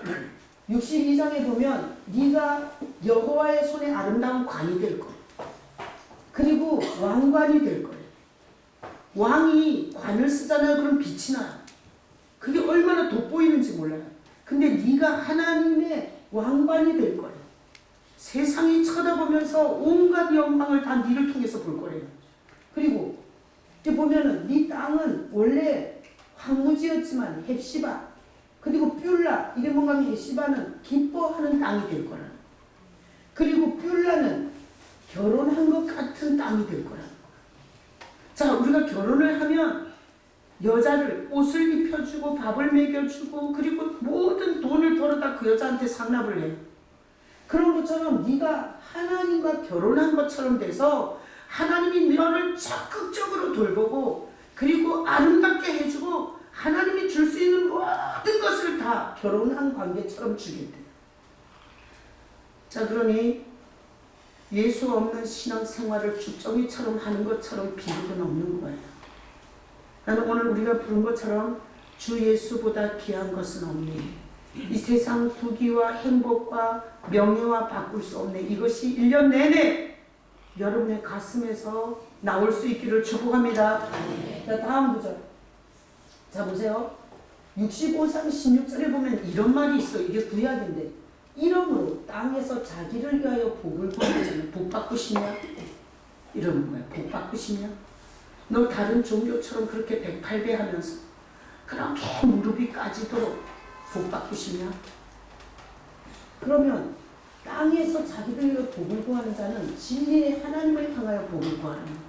62장에 보면 네가 여호와의 손에 아름다운 관이 될 거예요. 그리고 왕관이 될 거예요. 왕이 관을 쓰잖아요. 그럼 빛이 나요. 그게 얼마나 돋보이는지 몰라요. 근데 네가 하나님의 왕관이 될 거예요. 세상이 쳐다보면서 온갖 영광을 다 네를 통해서 볼 거예요. 그리고 이제 보면은 네 땅은 원래 황무지였지만 헵시바, 그리고 뷸라, 이게 뭔가 하면 헵시바는 기뻐하는 땅이 될 거라. 그리고 뷸라는 결혼한 것 같은 땅이 될 거라. 자, 우리가 결혼을 하면 여자를 옷을 입혀주고 밥을 먹여주고 그리고 모든 돈을 벌어다 그 여자한테 상납을 해요. 그런 것처럼 네가 하나님과 결혼한 것처럼 돼서 하나님이 너를 적극적으로 돌보고 그리고 아름답게 해주고 하나님이 줄 수 있는 모든 것을 다 결혼한 관계처럼 주겠대. 자, 그러니 예수 없는 신앙생활을 주정이처럼 하는 것처럼 비극은 없는 거예요. 나는 오늘 우리가 부른 것처럼 주 예수보다 귀한 것은 없니. 이 세상 부귀와 행복과 명예와 바꿀 수 없네. 이것이 1년 내내 여러분의 가슴에서 나올 수 있기를 축복합니다. 자, 다음 구절. 자, 보세요. 65장 16절에 보면 이런 말이 있어요. 이게 구약인데, 이러므로 땅에서 자기를 위하여 복을 구하는 복 받고 싶냐? 이러는 거야. 복 받고 싶냐? 너 다른 종교처럼 그렇게 108배 하면서 그렇게 무릎이 까지도록 복 받고 싶냐? 그러면 땅에서 자기를 위해 복을 구하는 자는 진리의 하나님을 향하여 복을 구하는 거예요.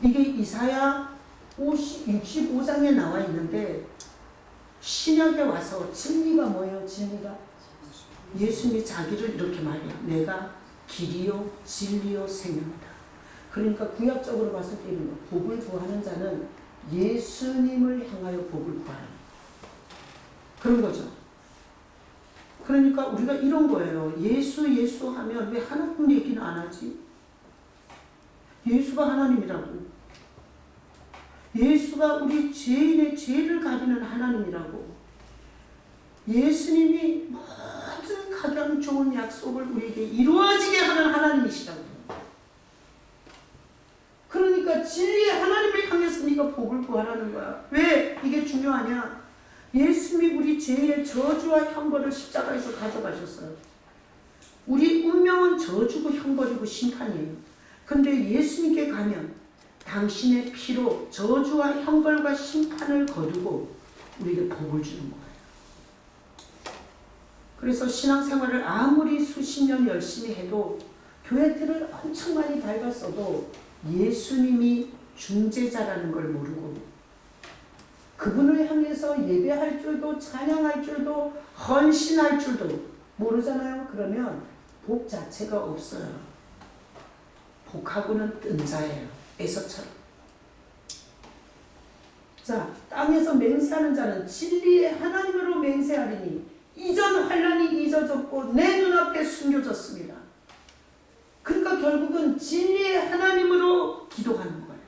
이게 이사야 65장에 나와 있는데, 신약에 와서 진리가 뭐예요? 진리가 예수님이 자기를 이렇게 말해요. 내가 길이요 진리요 생명이다. 그러니까 구약적으로 봤을 때 복을 구하는 자는 예수님을 향하여 복을 구하는 그런 거죠. 그러니까 우리가 이런 거예요. 예수 하면 왜 하나님 얘기는 안 하지? 예수가 하나님이라고. 예수가 우리 죄인의 죄를 가리는 하나님이라고. 예수님이 모든 가장 좋은 약속을 우리에게 이루어지게 하는 하나님이시라고. 그러니까 진리의 하나님을 향해서 네가 복을 구하라는 거야. 왜 이게 중요하냐? 예수님이 우리 죄의 저주와 형벌을 십자가에서 가져가셨어요. 우리 운명은 저주고 형벌이고 심판이에요. 근데 예수님께 가면 당신의 피로 저주와 형벌과 심판을 거두고 우리에게 복을 주는 거예요. 그래서 신앙생활을 아무리 수십 년 열심히 해도 교회들을 엄청 많이 밟았어도 예수님이 중재자라는 걸 모르고 그분을 향해서 예배할 줄도 찬양할 줄도 헌신할 줄도 모르잖아요. 그러면 복 자체가 없어요. 복하고는 뜬 자예요. 에서처럼. 자, 땅에서 맹세하는 자는 진리의 하나님으로 맹세하리니 이전 환난이 잊어졌고 내 눈앞에 숨겨졌습니다. 그러니까 결국은 진리의 하나님으로 기도하는 거예요.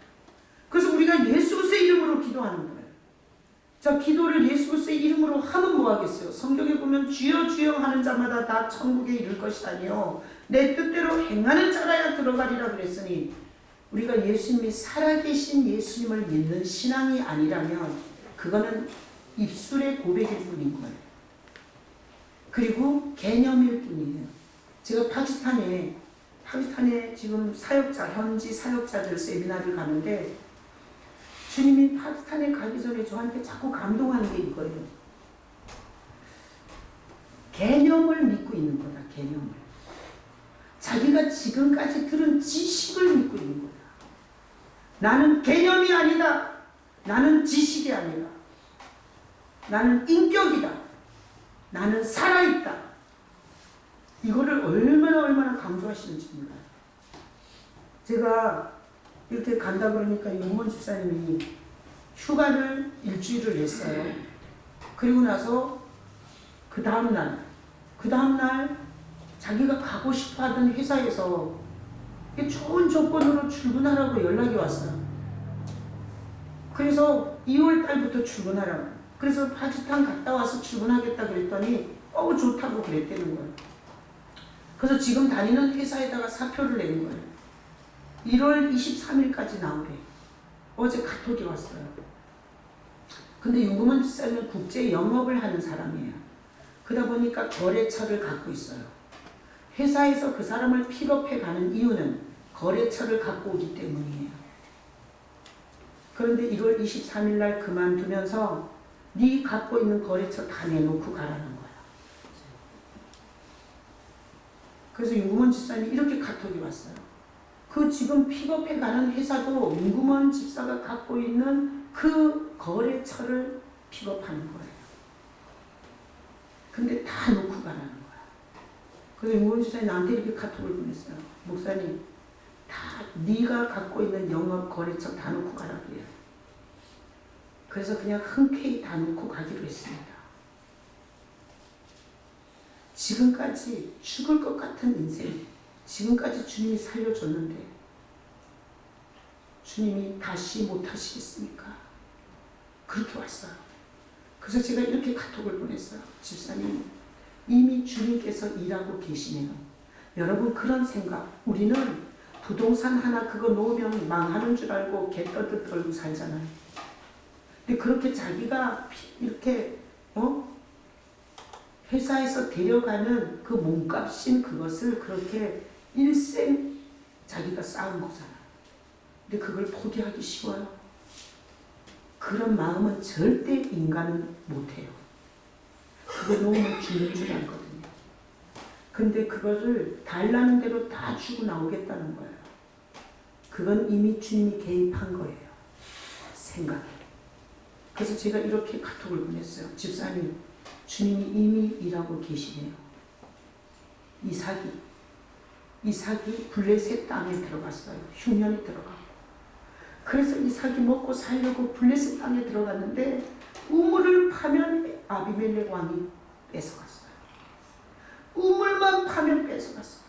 그래서 우리가 우리가 예수 그리스도의 이름으로 기도하는 거예요. 자, 기도를 예수 그리스도의 이름으로 하면 뭐 하겠어요? 성경에 보면 주여 주여 하는 자마다 다 천국에 이를 것이다니요 내 뜻대로 행하는 자라야 들어가리라 그랬으니, 우리가 예수님이 살아계신 예수님을 믿는 신앙이 아니라면 그거는 입술의 고백일 뿐인 거예요. 그리고 개념일 뿐이에요. 제가 파키스탄에 지금 현지 사역자들 세미나를 가는데, 주님이 파키스탄에 가기 전에 저한테 자꾸 감동하는 게 이거예요. 개념을 믿고 있는 거다. 개념을. 자기가 지금까지 들은 지식을 믿고 있는 거다. 나는 개념이 아니다. 나는 지식이 아니라 나는 인격이다. 나는 살아있다. 이거를 얼마나 강조하시는지 몰라요. 제가 이렇게 간다 그러니까 윤문 집사님이 휴가를 일주일을 냈어요. 그리고 나서 그 다음날 자기가 가고 싶어 하던 회사에서 좋은 조건으로 출근하라고 연락이 왔어요. 그래서 2월 달부터 출근하라고. 그래서 파키스탄 갔다 와서 출근하겠다 그랬더니 좋다고 그랬다는 거예요. 그래서 지금 다니는 회사에다가 사표를 낸 거예요. 1월 23일까지 나오래. 어제 카톡이 왔어요. 근데 윤구문 집사님은 국제 영업을 하는 사람이에요. 그러다 보니까 거래처를 갖고 있어요. 회사에서 그 사람을 픽업해 가는 이유는 거래처를 갖고 오기 때문이에요. 그런데 1월 23일 날 그만두면서 네 갖고 있는 거래처 다 내놓고 가라는 거야. 그래서 윤구문 집사님이 이렇게 카톡이 왔어요. 그 지금 픽업해 가는 회사도 윤구문 집사가 갖고 있는 그 거래처를 픽업하는 거예요. 근데 다 놓고 가라는 거야. 그래서 윤구문 집사님이 나한테 이렇게 카톡을 보냈어요. 목사님, 다 네가 갖고 있는 영업 거래처 다 놓고 가라고 해요. 그래서 그냥 흔쾌히 다 놓고 가기로 했습니다. 지금까지 죽을 것 같은 인생, 지금까지 주님이 살려줬는데 주님이 다시 못하시겠습니까? 그렇게 왔어요. 그래서 제가 이렇게 카톡을 보냈어요. 집사님, 이미 주님께서 일하고 계시네요. 여러분, 그런 생각, 우리는 부동산 하나 그거 놓으면 망하는 줄 알고 개떠듯 떨고 살잖아요. 근데 그렇게 자기가 이렇게 회사에서 데려가는 그 몸값인 그것을 그렇게 일생 자기가 쌓은 거잖아요. 근데 그걸 포기하기 쉬워요? 그런 마음은 절대 인간은 못해요. 그거 놓으면 죽는 줄 알거든요. 근데 그거를 달라는 대로 다 주고 나오겠다는 거예요. 그건 이미 주님이 개입한 거예요. 생각에. 그래서 제가 이렇게 카톡을 보냈어요. 집사님, 주님이 이미 일하고 계시네요. 이삭이 블레셋 땅에 들어갔어요. 흉년이 들어가고. 그래서 이삭이 먹고 살려고 블레셋 땅에 들어갔는데 우물을 파면 아비멜렉 왕이 뺏어갔어요. 우물만 파면 뺏어갔어요.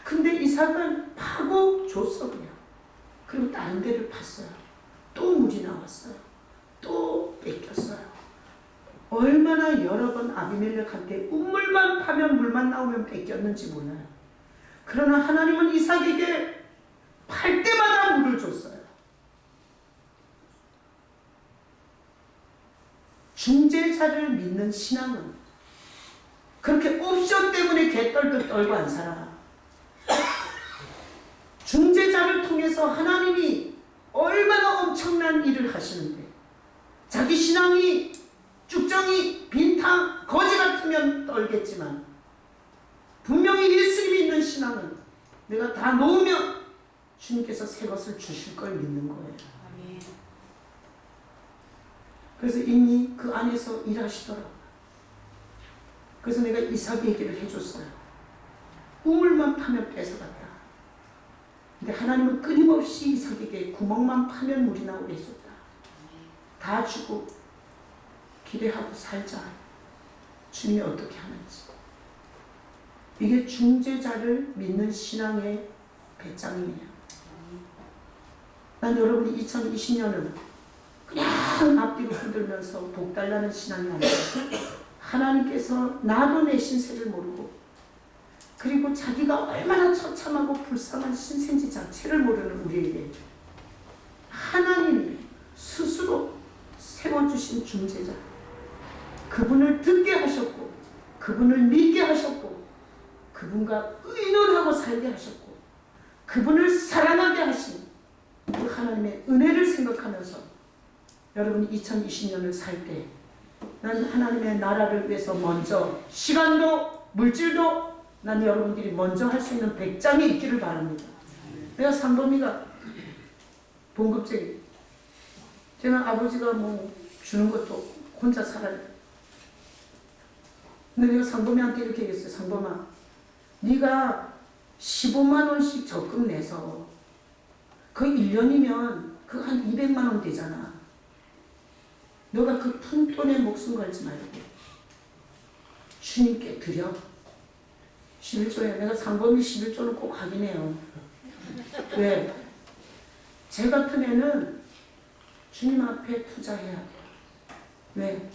근데 이삭은 파고 줬어 그냥. 그리고 다른 데를 팠어요. 또 물이 나왔어요. 또 뺏겼어요. 얼마나 여러 번 아비멜렉한테 우물만 파면 물만 나오면 뺏겼는지 몰라요. 그러나 하나님은 이삭에게 팔 때마다 물을 줬어요. 중재자를 믿는 신앙은 그렇게 옵션 때문에 개떨듯 떨고 안 살아. 중재자를 통해서 하나님이 얼마나 엄청난 일을 하시는데, 자기 신앙이 쭉정이 빈탕 거지 같으면 떨겠지만 분명히 예수님이 있는 신앙은 내가 다 놓으면 주님께서 새 것을 주실 걸 믿는 거예요. 아멘. 그래서 이미 그 안에서 일하시더라고요. 그래서 내가 이삭 얘기를 해줬어요. 우물만 파면 뺏어갔다. 근데 하나님은 끊임없이 이삭에게 구멍만 파면 물이 나오게 해줬다. 다 주고 기대하고 살자. 주님이 어떻게 하는지. 이게 중재자를 믿는 신앙의 배짱이에요. 난 여러분이 2020년은 그냥 앞뒤로 흔들면서 복달라는 신앙이 아니라 하나님께서 나도 내 신세를 모르고 그리고 자기가 얼마나 처참하고 불쌍한 신생지 자체를 모르는 우리에게 하나님이 스스로 세워주신 중재자, 그분을 듣게 하셨고 그분을 믿게 하셨고 그분과 의논하고 살게 하셨고 그분을 사랑하게 하신 그 하나님의 은혜를 생각하면서 여러분이 2020년을 살 때 난 하나님의 나라를 위해서 먼저 시간도 물질도 난 여러분들이 먼저 할 수 있는 백장이 있기를 바랍니다. 내가 상범이가 봉급쟁이, 제가 아버지가 뭐 주는 것도 혼자 살아요. 근데 내가 상범이한테 이렇게 얘기했어요. 상범아, 네가 15만 원씩 적금 내서 그 1년이면 그 한 200만 원 되잖아. 너가 그 푼돈에 목숨 걸지 말고 주님께 드려. 11조에 내가 상범이 11조는 꼭 확인해요. 왜? 제 같은 애는 주님 앞에 투자해야 돼요. 왜?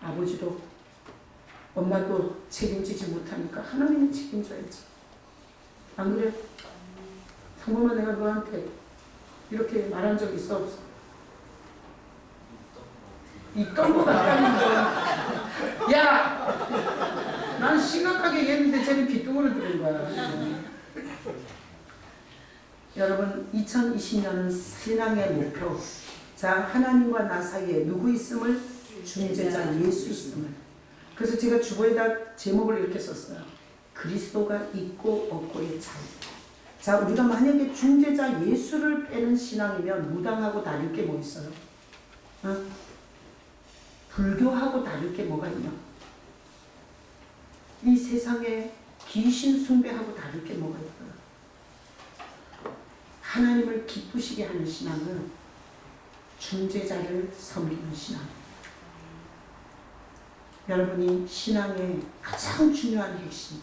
아버지도 엄마도 책임지지 못하니까 하나님이 책임져야지. 안 그래? 상범아, 내가 너한테 이렇게 말한 적 있어 없어? 있던 거 같다는 거. 야! 난 심각하게 얘기했는데 쟤는 귀뚱으로 들은 거야. 여러분, 2020년은 신앙의 목표. 자, 하나님과 나 사이에 누구 있음을? 중재자 예수 있음을. 그래서 제가 주보에다 제목을 이렇게 썼어요. 그리스도가 있고 없고의 차이. 자, 우리가 만약에 중재자 예수를 빼는 신앙이면 무당하고 다를 게 뭐 있어요? 불교하고 다를 게 뭐가 있냐? 이 세상에 귀신 숭배하고 다를 게 뭐가 있어요? 하나님을 기쁘시게 하는 신앙은 중재자를 섬기는 신앙입니다. 여러분이 신앙의 가장 중요한 핵심,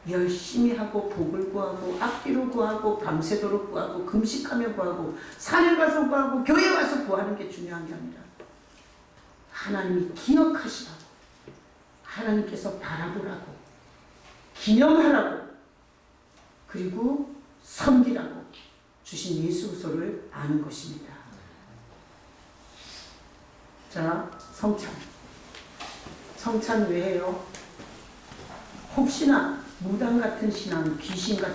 열심히 하고 복을 구하고 앞뒤로 구하고 밤새도록 구하고 금식하며 구하고 산에 가서 구하고 교회 와서 구하는 게 중요한 게 아니라 하나님이 기억하시라고, 하나님께서 바라보라고, 기념하라고, 그리고 섬기라고 주신 예수 그리스도를 아는 것입니다. 자, 성찬. 성찬 왜 해요? 혹시나 무당 같은 신앙, 귀신 같은